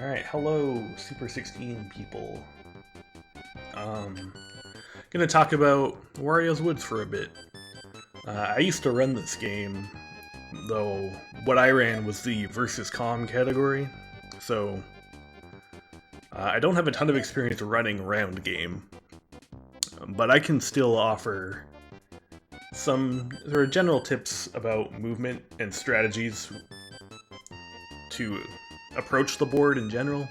Alright, hello, Super 16 people. Gonna talk about Wario's Woods for a bit. I used to run this game, though what I ran was the versus com category, so I don't have a ton of experience running round game, but I can still offer some sort of general tips about movement and strategies to approach the board in general.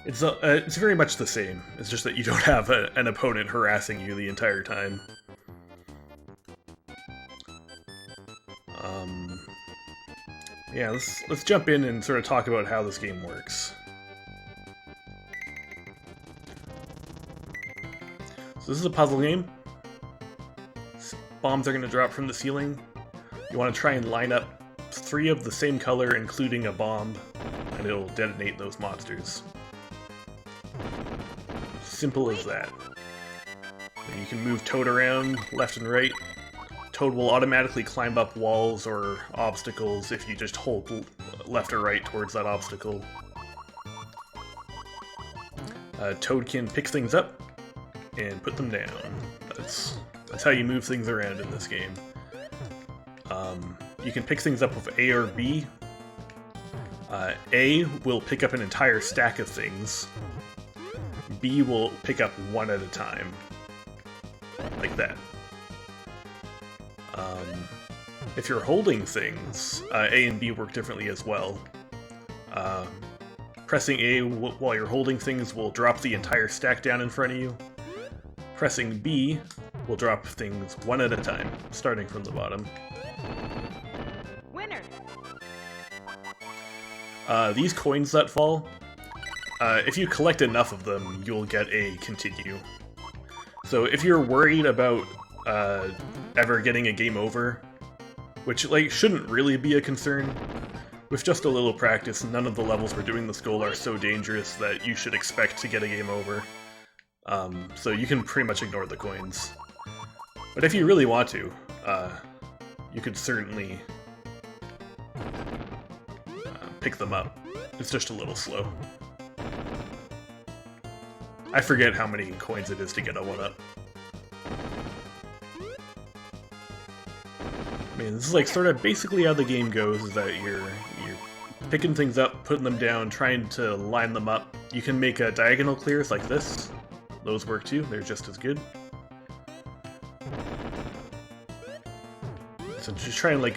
It's very much the same. It's just that you don't have an opponent harassing you the entire time. Yeah, let's jump in and sort of talk about how this game works. So this is a puzzle game. Bombs are going to drop from the ceiling. You want to try and line up 3 of the same color, including a bomb, and it'll detonate those monsters. Simple as that. And you can move Toad around left and right. Toad will automatically climb up walls or obstacles if you just hold left or right towards that obstacle. Toad can pick things up and put them down. That's how you move things around in this game. You can pick things up with A or B. A will pick up an entire stack of things. B will pick up one at a time. Like that. If you're holding things, A and B work differently as well. Pressing A while you're holding things will drop the entire stack down in front of you. Pressing B will drop things one at a time, starting from the bottom. Winner. These coins that fall, if you collect enough of them, you'll get a continue. So if you're worried about ever getting a game over, which shouldn't really be a concern, with just a little practice, none of the levels we're doing this goal are so dangerous that you should expect to get a game over. So you can pretty much ignore the coins. But if you really want to, you could certainly pick them up. It's just a little slow. I forget how many coins it is to get a 1-up. I mean, this is sort of basically how the game goes, is that you're picking things up, putting them down, trying to line them up. You can make diagonal clears like this. Those work too, they're just as good. So just try and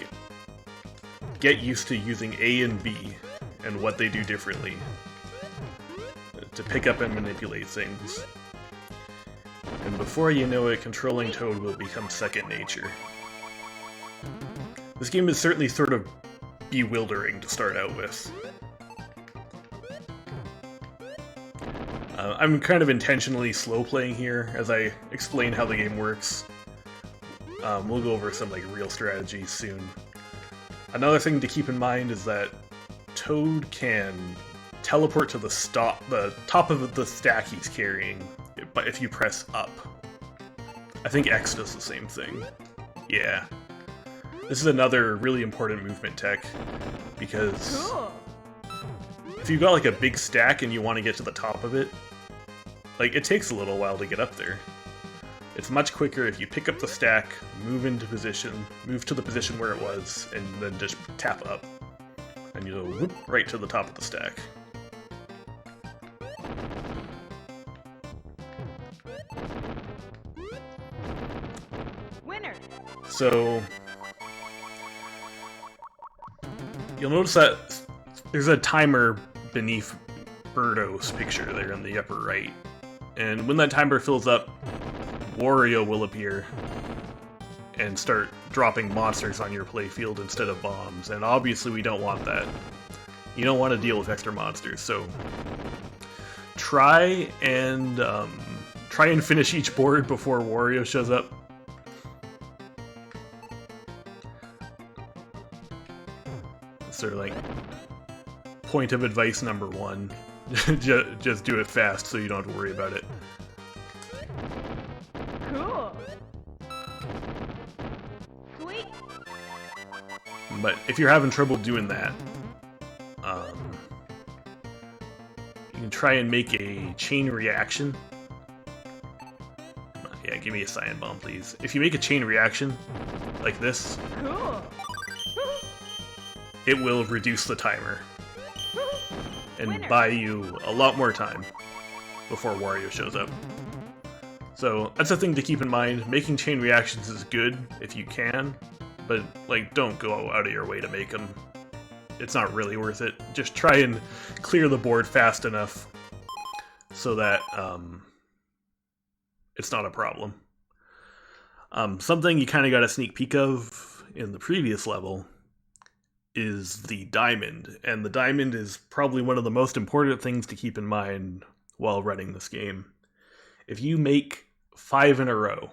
get used to using A and B and what they do differently to pick up and manipulate things. And before you know it, controlling Toad will become second nature. This game is certainly sort of bewildering to start out with. I'm kind of intentionally slow playing here as I explain how the game works. We'll go over some real strategies soon. Another thing to keep in mind is that Toad can teleport to the top of the stack he's carrying, but if you press up. I think X does the same thing. Yeah. This is another really important movement tech, because Cool. if you've got a big stack and you want to get to the top of it, it takes a little while to get up there. It's much quicker if you pick up the stack, move into position, move to the position where it was, and then just tap up. And you'll whoop right to the top of the stack. Winner. So you'll notice that there's a timer beneath Birdo's picture there in the upper right. And when that timer fills up, Wario will appear and start dropping monsters on your playfield instead of bombs. And obviously we don't want that. You don't want to deal with extra monsters, so try and finish each board before Wario shows up. Sort of point of advice number 1. Just do it fast so you don't have to worry about it. Cool. Sweet. But if you're having trouble doing that, can try and make a chain reaction. Yeah, give me a cyan bomb, please. If you make a chain reaction, like this, it will reduce the timer and buy you a lot more time before Wario shows up. So that's a thing to keep in mind. Making chain reactions is good if you can, but like don't go out of your way to make them. It's not really worth it. Just try and clear the board fast enough so that it's not a problem. Something you kind of got a sneak peek of in the previous level is the diamond, and the diamond is probably one of the most important things to keep in mind while running this game. If you make 5 in a row,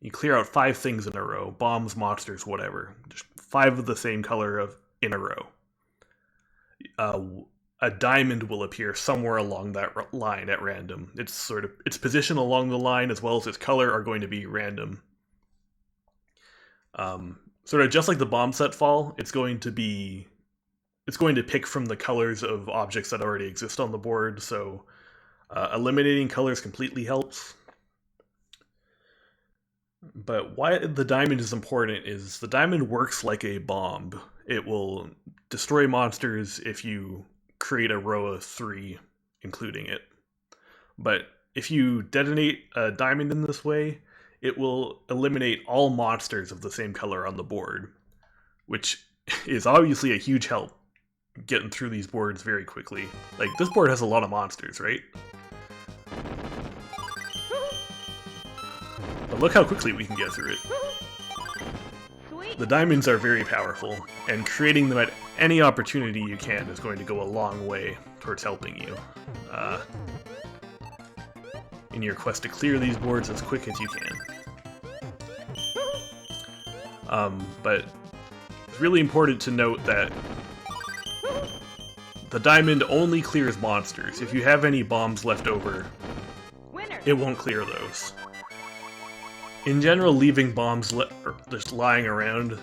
you clear out 5 things in a row, bombs, monsters, whatever, just 5 of the same color in a row, a diamond will appear somewhere along that line at random. Its position along the line as well as its color are going to be random. Sort of just like the bomb set fall, it's going to pick from the colors of objects that already exist on the board, so eliminating colors completely helps. But why the diamond is important is the diamond works like a bomb. It will destroy monsters if you create a row of 3, including it. But if you detonate a diamond in this way, it will eliminate all monsters of the same color on the board, which is obviously a huge help getting through these boards very quickly. Like, this board has a lot of monsters, right? But look how quickly we can get through it. The diamonds are very powerful, and creating them at any opportunity you can is going to go a long way towards helping you in your quest to clear these boards as quick as you can. But it's really important to note that the diamond only clears monsters. If you have any bombs left over, it won't clear those. In general, leaving bombs just lying around,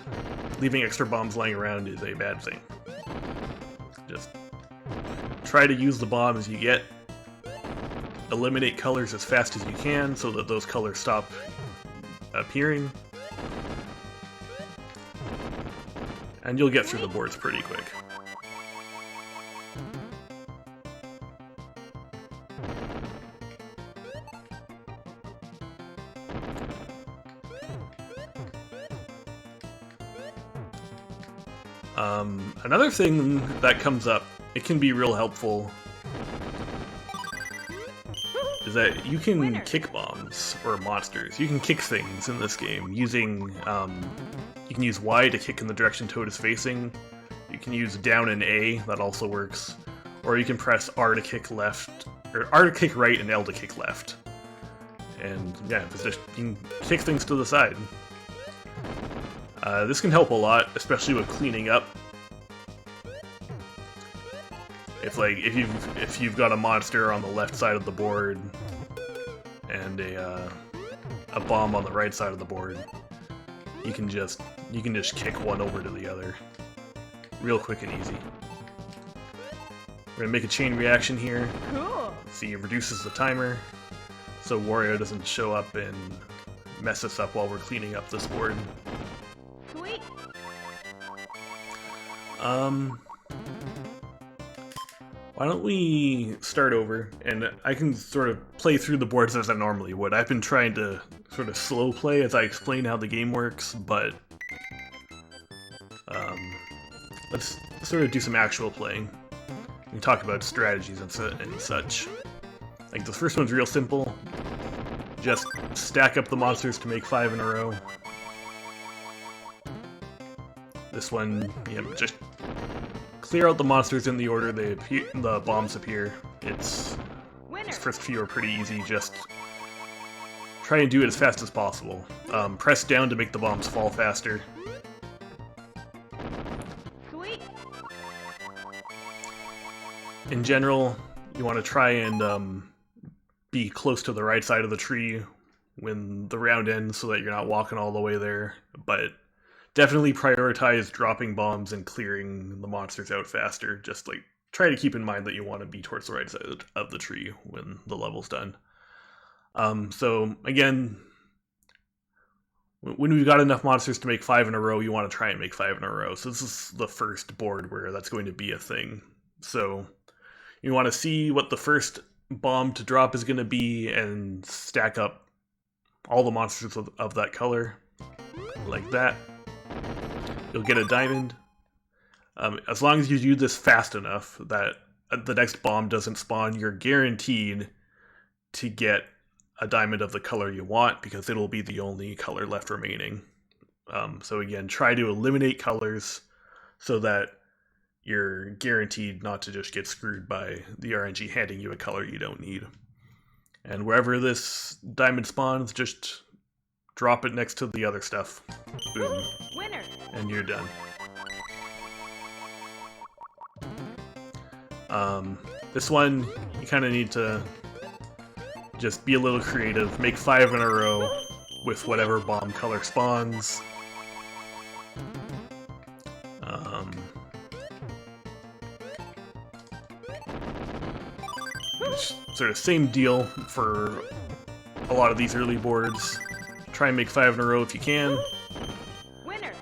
leaving extra bombs lying around is a bad thing. Just try to use the bombs you get, eliminate colors as fast as you can so that those colors stop appearing, and you'll get through the boards pretty quick. Another thing that comes up, it can be real helpful, is that you can kick bombs, or monsters. You can kick things in this game using, you can use Y to kick in the direction Toad is facing, you can use down and A, that also works, or you can press R to kick left, or R to kick right and L to kick left. And yeah, you can kick things to the side. This can help a lot, especially with cleaning up. If you've got a monster on the left side of the board and a bomb on the right side of the board, you can just kick one over to the other, real quick and easy. We're gonna make a chain reaction here. Cool. See, it reduces the timer, so Wario doesn't show up and mess us up while we're cleaning up this board. Sweet. Why don't we start over, and I can sort of play through the boards as I normally would. I've been trying to sort of slow play as I explain how the game works, but let's sort of do some actual playing and talk about strategies and such. Like, the first one's real simple. Just stack up the monsters to make 5 in a row. This one, yeah, just clear out the monsters in the order the bombs appear. Its first few are pretty easy, just try and do it as fast as possible. Press down to make the bombs fall faster. Sweet. In general, you want to try and be close to the right side of the tree when the round ends so that you're not walking all the way there, but definitely prioritize dropping bombs and clearing the monsters out faster. Just like try to keep in mind that you want to be towards the right side of the tree when the level's done. So again, when we've got enough monsters to make 5 in a row, you want to try and make 5 in a row. So this is the first board where that's going to be a thing. So you want to see what the first bomb to drop is going to be and stack up all the monsters of that color, like that. You'll get a diamond. As long as you do this fast enough that the next bomb doesn't spawn, you're guaranteed to get a diamond of the color you want, because it'll be the only color left remaining. So again, try to eliminate colors so that you're guaranteed not to just get screwed by the RNG handing you a color you don't need. And wherever this diamond spawns, just drop it next to the other stuff. Boom. Winner. And you're done. This one, you kind of need to just be a little creative. Make 5 in a row with whatever bomb color spawns. Sort of same deal for a lot of these early boards. Try and make 5 in a row if you can. Winner.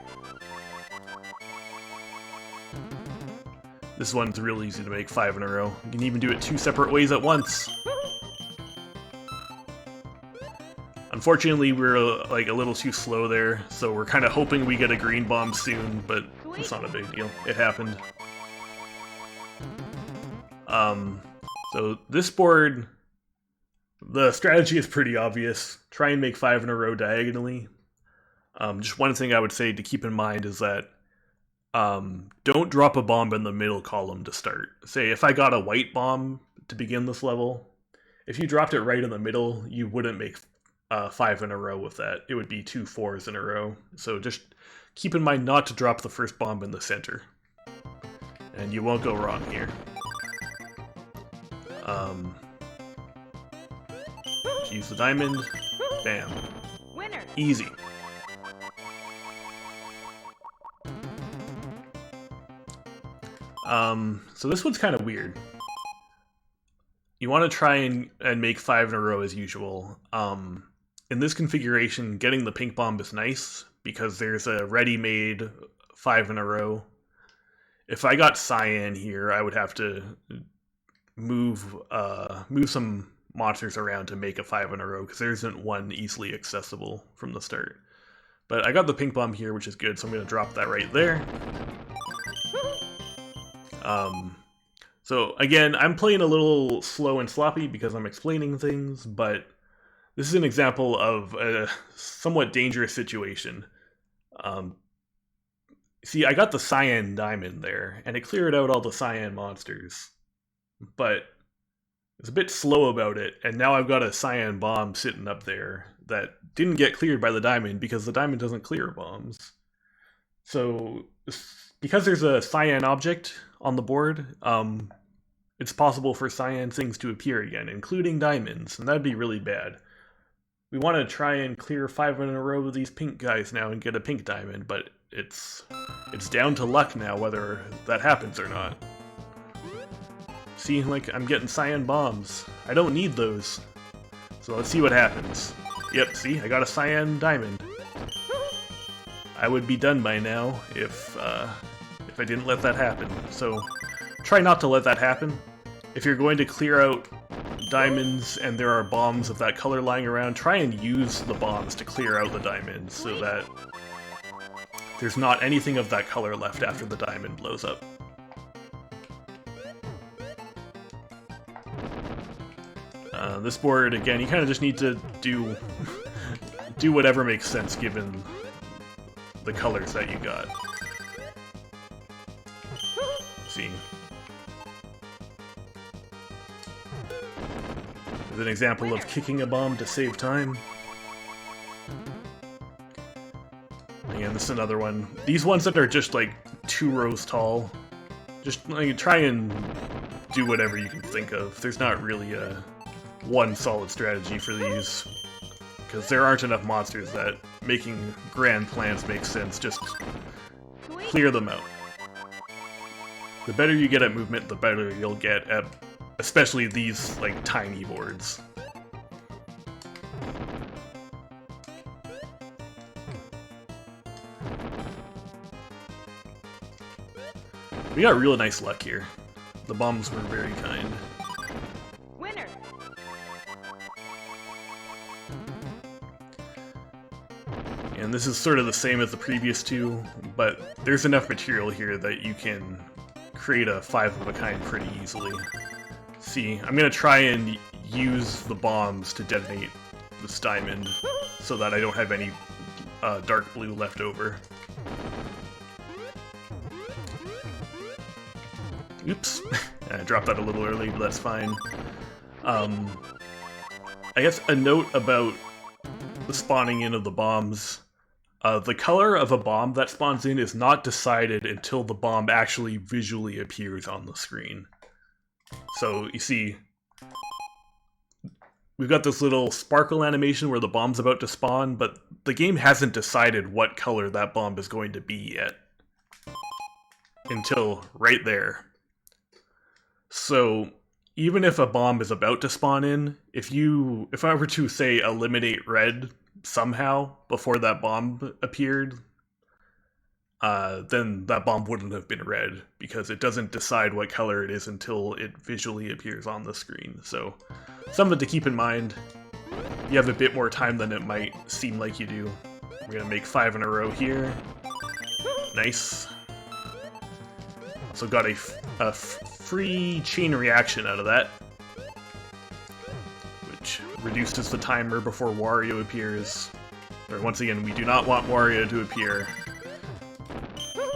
This one's real easy to make 5 in a row. You can even do it 2 separate ways at once. Unfortunately, we're like a little too slow there, so we're kind of hoping we get a green bomb soon, but it's not a big deal. It happened. So this board, the strategy is pretty obvious. Try and make 5 in a row diagonally. Just one thing I would say to keep in mind is that don't drop a bomb in the middle column to start. Say, if I got a white bomb to begin this level, if you dropped it right in the middle, you wouldn't make 5 in a row with that. It would be 2 4s in a row. So just keep in mind not to drop the first bomb in the center. And you won't go wrong here. Use the diamond. Bam. Winner. Easy. So this one's kind of weird. You want to try and make 5 in a row as usual. In this configuration, getting the pink bomb is nice because there's a ready-made 5 in a row. If I got cyan here, I would have to move some monsters around to make a 5 in a row because there isn't one easily accessible from the start. But I got the pink bomb here, which is good, so I'm going to drop that right there. So again, I'm playing a little slow and sloppy because I'm explaining things, but this is an example of a somewhat dangerous situation. See, I got the cyan diamond there, and it cleared out all the cyan monsters, but it's a bit slow about it, and now I've got a cyan bomb sitting up there that didn't get cleared by the diamond because the diamond doesn't clear bombs. So, because there's a cyan object on the board, it's possible for cyan things to appear again, including diamonds, and that'd be really bad. We want to try and clear 5 in a row of these pink guys now and get a pink diamond, but it's down to luck now whether that happens or not. See, like, I'm getting cyan bombs. I don't need those. So let's see what happens. Yep, see, I got a cyan diamond. I would be done by now if I didn't let that happen. So try not to let that happen. If you're going to clear out diamonds and there are bombs of that color lying around, try and use the bombs to clear out the diamonds so that there's not anything of that color left after the diamond blows up. This board, again, you kind of just need to do whatever makes sense given the colors that you got. See. There's an example of kicking a bomb to save time. Again, this is another one. These ones that are just like 2 rows tall, just like try and do whatever you can think of. There's not really one solid strategy for these, because there aren't enough monsters that making grand plans makes sense. Just clear them out. The better you get at movement, the better you'll get at especially these, like, tiny boards. We got real nice luck here. The bombs were very kind. Winner. And this is sort of the same as the previous two, but there's enough material here that you can create a 5-of-a-kind pretty easily. See, I'm gonna try and use the bombs to detonate this diamond so that I don't have any dark blue left over. Oops, I dropped that a little early, but that's fine. I guess a note about the spawning in of the bombs. The color of a bomb that spawns in is not decided until the bomb actually visually appears on the screen. So, you see, we've got this little sparkle animation where the bomb's about to spawn, but the game hasn't decided what color that bomb is going to be yet. Until right there. So, even if a bomb is about to spawn in, if I were to, say, eliminate red somehow before that bomb appeared, then that bomb wouldn't have been red, because it doesn't decide what color it is until it visually appears on the screen. So, something to keep in mind. You have a bit more time than it might seem like you do. We're gonna make 5 in a row here. Nice. Also got a free chain reaction out of that, which reduces the timer before Wario appears. Or once again, we do not want Wario to appear.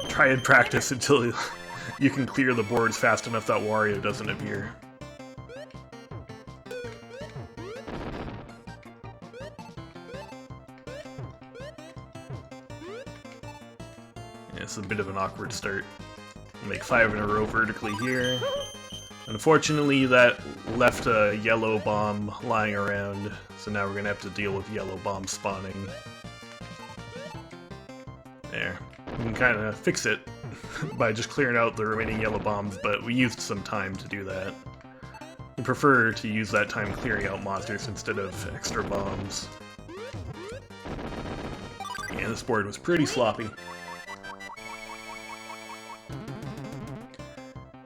Try and practice until you can clear the boards fast enough that Wario doesn't appear. Yeah, it's a bit of an awkward start. We'll make 5 in a row vertically here. Unfortunately, that left a yellow bomb lying around, so now we're gonna have to deal with yellow bombs spawning. There. We can kind of fix it by just clearing out the remaining yellow bombs, but we used some time to do that. We prefer to use that time clearing out monsters instead of extra bombs. Yeah, this board was pretty sloppy.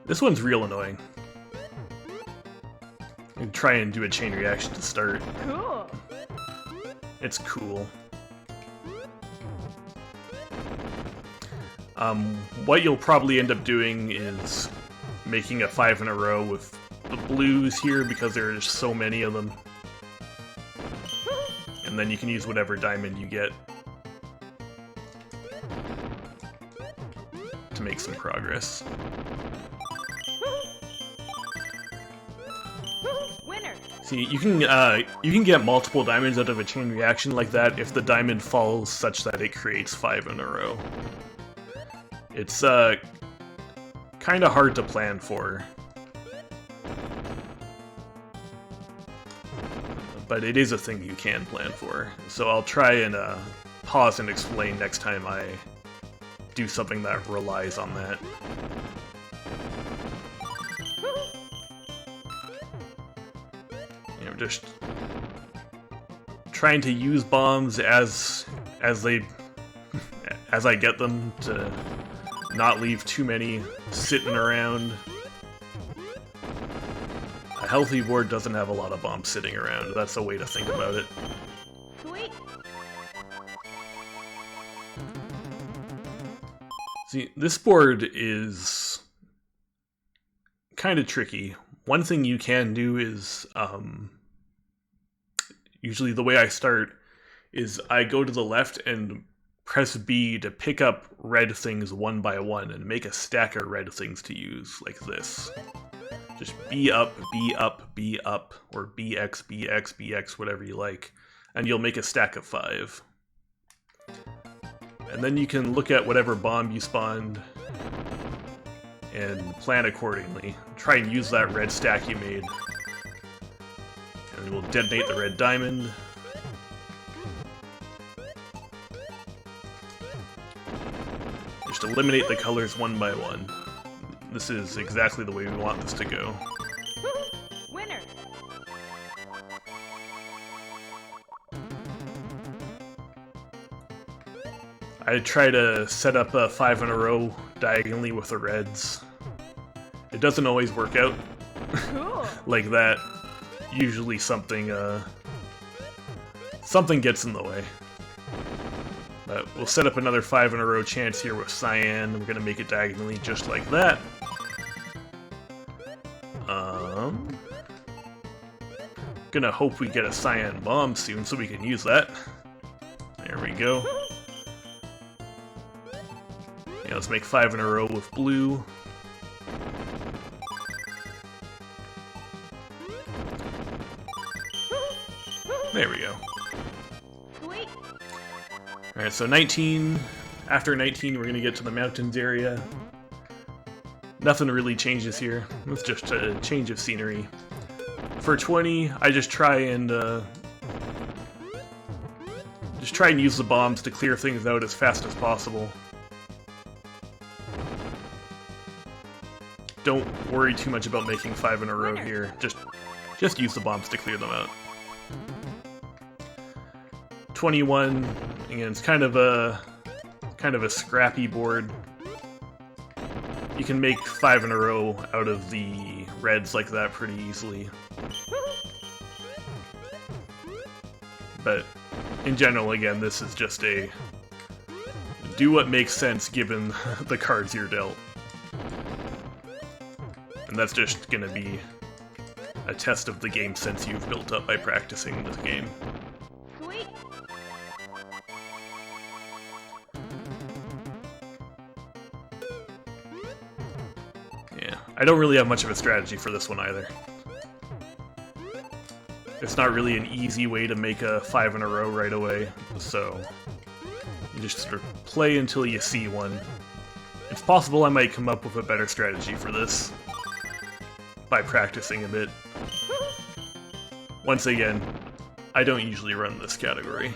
This one's real annoying. And try and do a chain reaction to start. Cool. It's cool. What you'll probably end up doing is making a 5 in a row with the blues here because there's so many of them. And then you can use whatever diamond you get to make some progress. Winner. See, you can get multiple diamonds out of a chain reaction like that if the diamond falls such that it creates 5 in a row. It's kind of hard to plan for, but it is a thing you can plan for. So I'll try and pause and explain next time I do something that relies on that. You know, just trying to use bombs as I get them to not leave too many sitting around. A healthy board doesn't have a lot of bombs sitting around. That's a way to think about it. Sweet. See, this board is kind of tricky. One thing you can do is, usually the way I start is I go to the left and press B to pick up red things one by one and make a stack of red things to use, like this. Just B up, B up, B up, or BX, BX, BX, whatever you like, and you'll make a stack of 5. And then you can look at whatever bomb you spawned and plan accordingly. Try and use that red stack you made. And we'll detonate the red diamond. Just eliminate the colors one by one. This is exactly the way we want this to go. Winner. I try to set up a 5 in a row diagonally with the reds. It doesn't always work out Cool. like that. Usually something gets in the way. But we'll set up another 5 in a row chance here with cyan. We're gonna make it diagonally just like that. Gonna hope we get a cyan bomb soon so we can use that. There we go. Yeah, let's make 5 in a row with blue. There we go. Sweet. Alright, so 19. After 19, we're gonna get to the mountains area. Nothing really changes here. It's just a change of scenery. For 20, I just try and use the bombs to clear things out as fast as possible. Don't worry too much about making 5 in a row here. Just use the bombs to clear them out. 21, again, it's kind of a scrappy board. You can make 5 in a row out of the reds like that pretty easily. But in general, again, this is just a do what makes sense given the cards you're dealt. And that's just gonna be a test of the game sense you've built up by practicing this game. Sweet. Yeah, I don't really have much of a strategy for this one either. It's not really an easy way to make a 5 in a row right away, so you just sort of play until you see one. It's possible I might come up with a better strategy for this by practicing a bit. Once again, I don't usually run this category.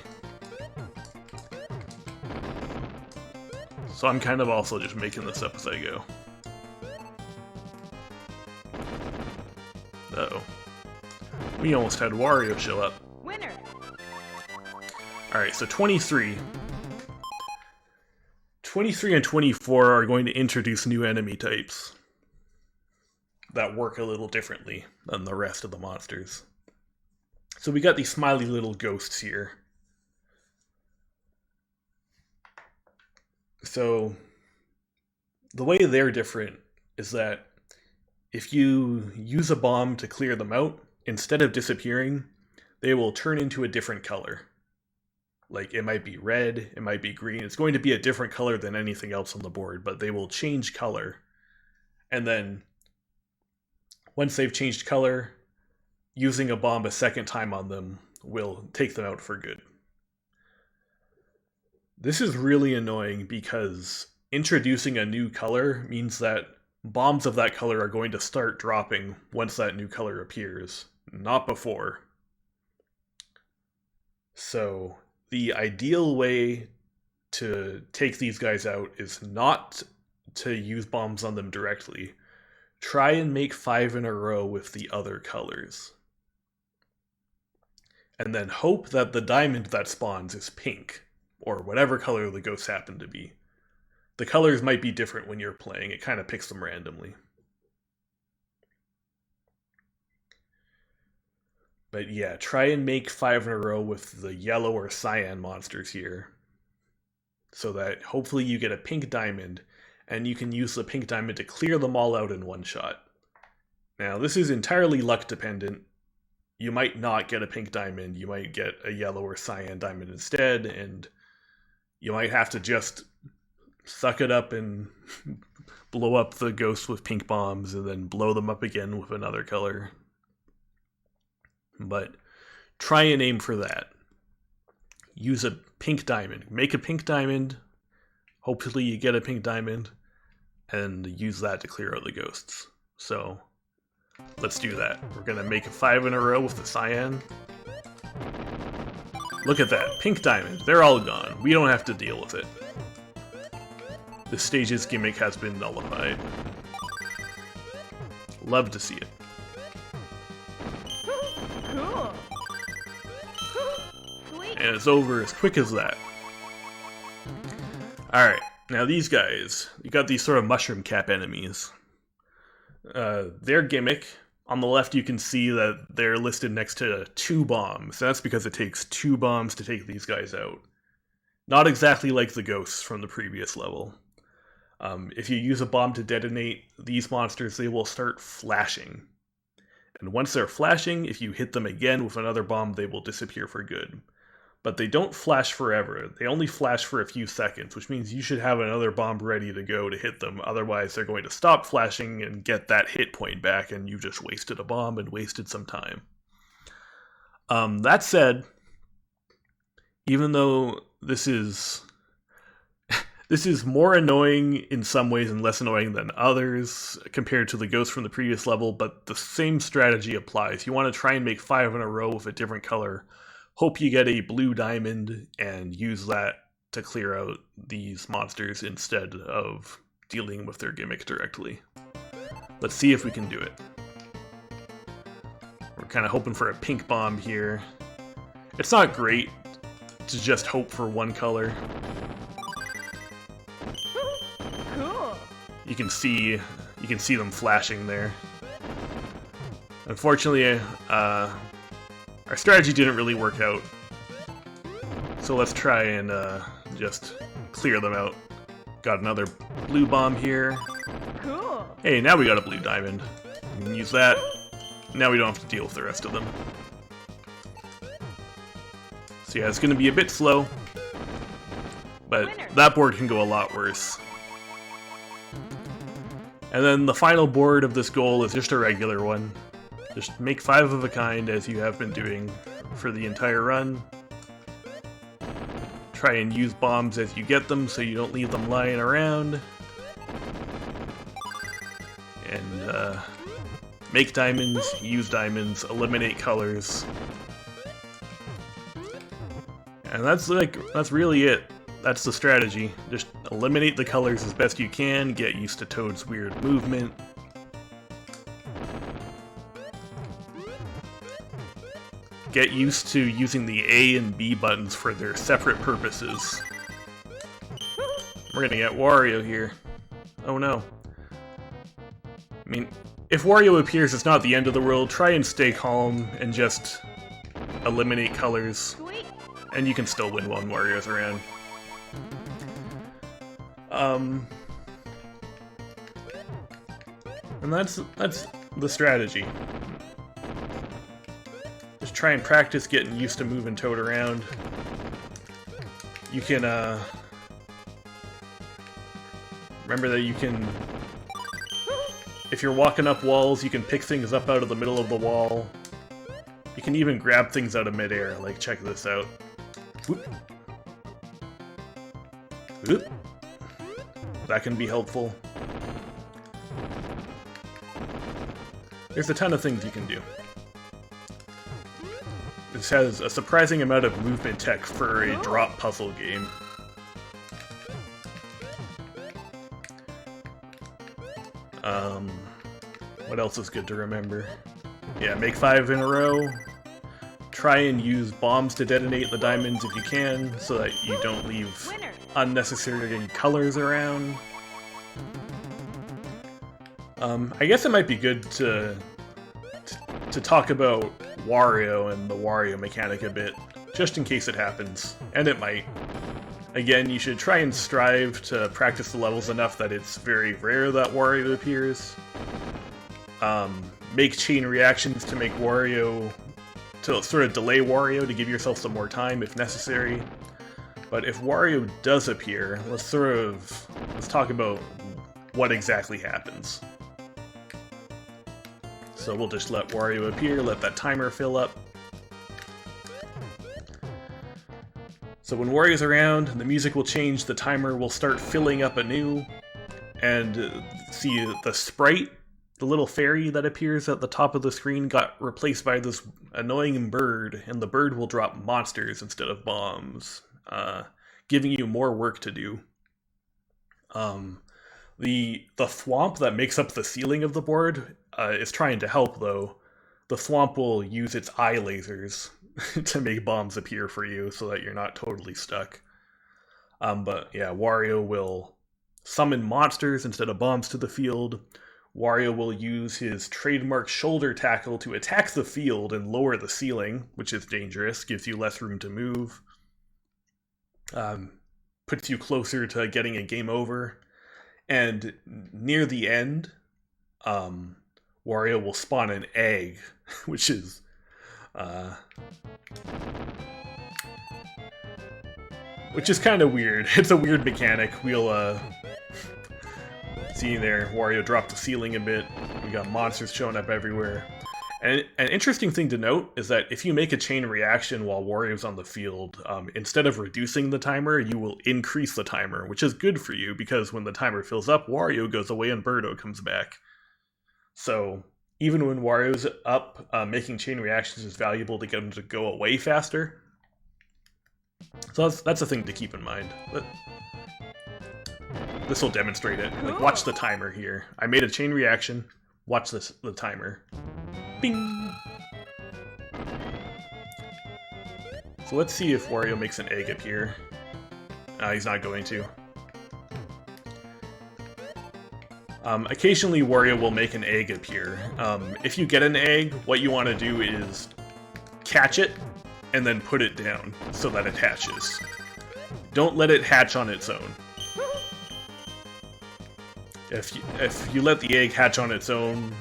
So I'm kind of also just making this up as I go. Uh-oh. We almost had Wario show up. Winner. Alright, so 23. 23 and 24 are going to introduce new enemy types that work a little differently than the rest of the monsters. So we got these smiley little ghosts here. So the way they're different is that if you use a bomb to clear them out, instead of disappearing, they will turn into a different color. Like, it might be red, it might be green. It's going to be a different color than anything else on the board, but they will change color. And then, once they've changed color, using a bomb a second time on them will take them out for good. This is really annoying because introducing a new color means that bombs of that color are going to start dropping once that new color appears, not before. So the ideal way to take these guys out is not to use bombs on them directly. Try and make 5 in a row with the other colors. And then hope that the diamond that spawns is pink, or whatever color the ghosts happen to be. The colors might be different when you're playing, it kind of picks them randomly. But yeah, try and make 5 in a row with the yellow or cyan monsters here, so that hopefully you get a pink diamond, and you can use the pink diamond to clear them all out in one shot. Now, this is entirely luck dependent. You might not get a pink diamond, you might get a yellow or cyan diamond instead, and you might have to just suck it up and blow up the ghosts with pink bombs, and then blow them up again with another color. But try and aim for that. Use a pink diamond. Make a pink diamond. Hopefully you get a pink diamond. And use that to clear out the ghosts. So, let's do that. We're going to make a 5 in a row with the cyan. Look at that. Pink diamond. They're all gone. We don't have to deal with it. The stage's gimmick has been nullified. Love to see it. Cool. Sweet. And it's over as quick as that. Alright, now these guys, you got these sort of mushroom cap enemies. Their gimmick, on the left you can see that they're listed next to 2 bombs. That's because it takes 2 bombs to take these guys out. Not exactly like the ghosts from the previous level. If you use a bomb to detonate these monsters, they will start flashing. And once they're flashing, if you hit them again with another bomb, they will disappear for good. But they don't flash forever. They only flash for a few seconds, which means you should have another bomb ready to go to hit them. Otherwise, they're going to stop flashing and get that hit point back, and you just wasted a bomb and wasted some time. That said, even though this is more annoying in some ways and less annoying than others compared to the ghosts from the previous level, but the same strategy applies. You want to try and make 5 in a row with a different color. Hope you get a blue diamond and use that to clear out these monsters instead of dealing with their gimmick directly. Let's see if we can do it. We're kind of hoping for a pink bomb here. It's not great to just hope for one color. Cool. You can see them flashing there. Unfortunately, our strategy didn't really work out. So let's try and just clear them out. Got another blue bomb here. Cool. Hey, now we got a blue diamond. We can use that. Now we don't have to deal with the rest of them. So yeah, it's going to be a bit slow. But that board can go a lot worse. And then the final board of this goal is just a regular one. Just make 5 of a kind as you have been doing for the entire run. Try and use bombs as you get them so you don't leave them lying around. And make diamonds, use diamonds, eliminate colors. And that's really it. That's the strategy. Just eliminate the colors as best you can, get used to Toad's weird movement. Get used to using the A and B buttons for their separate purposes. We're gonna get Wario here. Oh no. I mean, if Wario appears, it's not the end of the world. Try and stay calm and just eliminate colors. Sweet. And you can still win when Wario's around. And that's the strategy. Just try and practice getting used to moving Toad around. You can, remember that you can, if you're walking up walls, you can pick things up out of the middle of the wall. You can even grab things out of midair, like check this out. Whoop. Whoop. That can be helpful. There's a ton of things you can do. This has a surprising amount of movement tech for a drop puzzle game. What else is good to remember? Yeah, make 5 in a row. Try and use bombs to detonate the diamonds if you can, so that you don't leave unnecessary colors around. I guess it might be good to talk about Wario and the Wario mechanic a bit, just in case it happens, and it might. Again, you should try and strive to practice the levels enough that it's very rare that Wario appears. Make chain reactions to make Wario, to sort of delay Wario to give yourself some more time if necessary. But if Wario does appear, let's talk about what exactly happens. So we'll just let Wario appear, let that timer fill up. So when Wario's around, the music will change, the timer will start filling up anew, and see the sprite, the little fairy that appears at the top of the screen, got replaced by this annoying bird, and the bird will drop monsters instead of bombs, giving you more work to do. The thwomp that makes up the ceiling of the board is trying to help, though, the Thwomp will use its eye lasers to make bombs appear for you so that you're not totally stuck. But yeah, Wario will summon monsters instead of bombs to the field. Wario will use his trademark shoulder tackle to attack the field and lower the ceiling, which is dangerous, gives you less room to move. Puts you closer to getting a game over. And near the end, Wario will spawn an egg, which is kind of weird. It's a weird mechanic. We'll see there, Wario dropped the ceiling a bit. We got monsters showing up everywhere. And an interesting thing to note is that if you make a chain reaction while Wario's on the field, instead of reducing the timer, you will increase the timer, which is good for you because when the timer fills up, Wario goes away and Birdo comes back. So even when Wario's up, making chain reactions is valuable to get him to go away faster. So that's a thing to keep in mind. But this will demonstrate it. Like, watch the timer here. I made a chain reaction. Watch the timer. Bing! So let's see if Wario makes an egg appear. He's not going to. Occasionally Wario will make an egg appear. If you get an egg, what you want to do is catch it and then put it down so that it hatches. Don't let it hatch on its own. If you let the egg hatch on its own,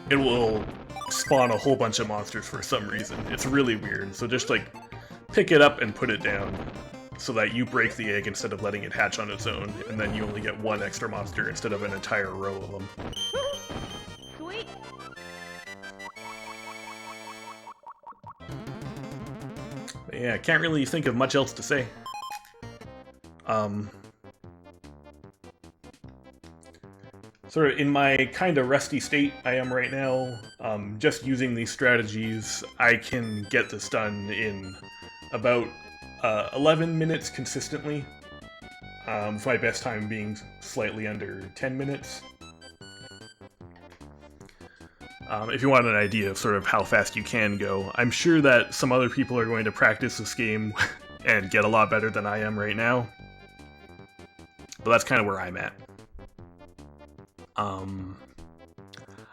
it will spawn a whole bunch of monsters for some reason. It's really weird. So just like pick it up and put it down so that you break the egg instead of letting it hatch on its own, and then you only get one extra monster instead of an entire row of them. Sweet. But yeah, can't really think of much else to say. Sort of in my kind of rusty state I am right now, just using these strategies, I can get this done in about 11 minutes consistently, with my best time being slightly under 10 minutes. If you want an idea of sort of how fast you can go, I'm sure that some other people are going to practice this game and get a lot better than I am right now, but that's kind of where I'm at.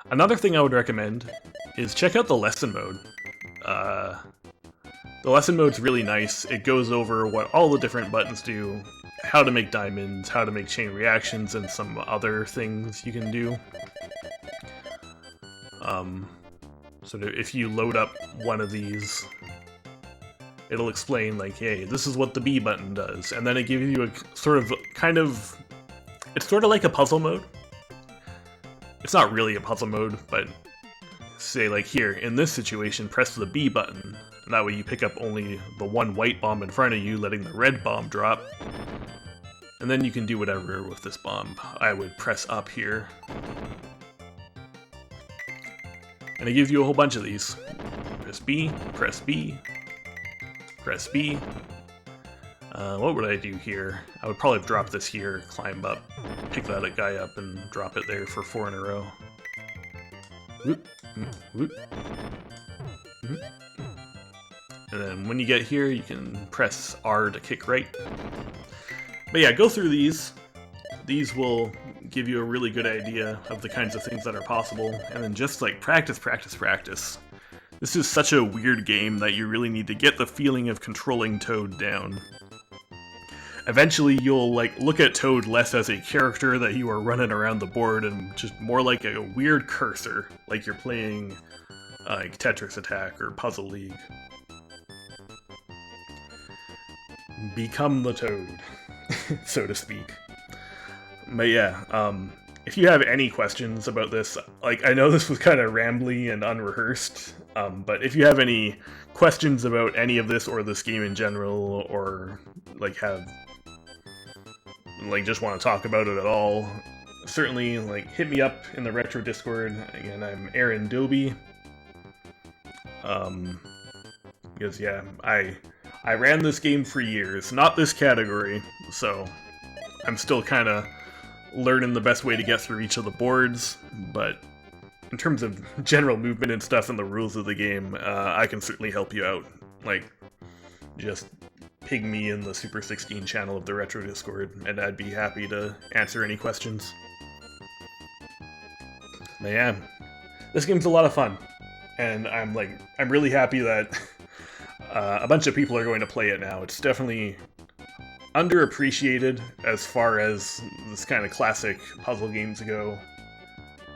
Another thing I would recommend is check out the lesson mode. The lesson mode's really nice. It goes over what all the different buttons do, how to make diamonds, how to make chain reactions, and some other things you can do. So if you load up one of these, it'll explain like, hey, this is what the B button does, and then it gives you a sort of it's sort of like a puzzle mode. It's not really a puzzle mode, but say like here, in this situation, press the B button, and that way you pick up only the one white bomb in front of you, letting the red bomb drop. And then you can do whatever with this bomb. I would press up here. And it gives you a whole bunch of these. Press B, press B, press B. What would I do here? I would probably drop this here, climb up, pick that guy up, and drop it there for 4 in a row. Whoop, whoop, whoop. And then when you get here, you can press R to kick right. But yeah, go through these. These will give you a really good idea of the kinds of things that are possible, and then just like practice, practice, practice. This is such a weird game that you really need to get the feeling of controlling Toad down. Eventually you'll like look at Toad less as a character that you are running around the board and just more like a weird cursor, like you're playing like Tetris Attack or Puzzle League. Become the Toad, so to speak. But yeah, if you have any questions about this, like I know this was kind of rambly and unrehearsed, but if you have any questions about any of this or this game in general, or like just want to talk about it at all, certainly like hit me up in the Retro Discord. Again, I'm Aaron Doby. Because yeah, I ran this game for years, not this category, so I'm still kind of learning the best way to get through each of the boards, but in terms of general movement and stuff and the rules of the game, I can certainly help you out. Like, just ping me in the Super 16 channel of the Retro Discord, and I'd be happy to answer any questions. But yeah, this game's a lot of fun, and I'm really happy that a bunch of people are going to play it now. It's definitely underappreciated as far as this kind of classic puzzle games go.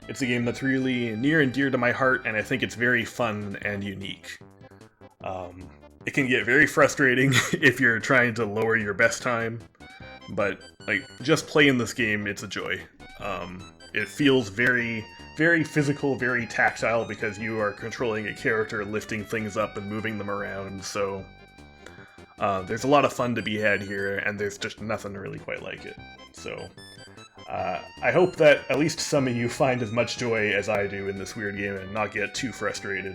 It's a game that's really near and dear to my heart, and I think it's very fun and unique. It can get very frustrating if you're trying to lower your best time, but like just playing this game, it's a joy. It feels very, very physical, very tactile because you are controlling a character, lifting things up and moving them around, so there's a lot of fun to be had here, and there's just nothing really quite like it. So I hope that at least some of you find as much joy as I do in this weird game and not get too frustrated.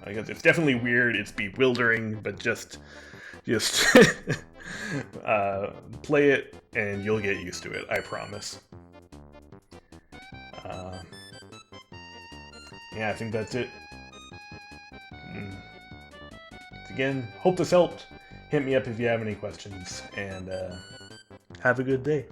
Because it's definitely weird, it's bewildering, but just play it and you'll get used to it, I promise. Yeah, I think that's it. Again, hope this helped. Hit me up if you have any questions, and have a good day.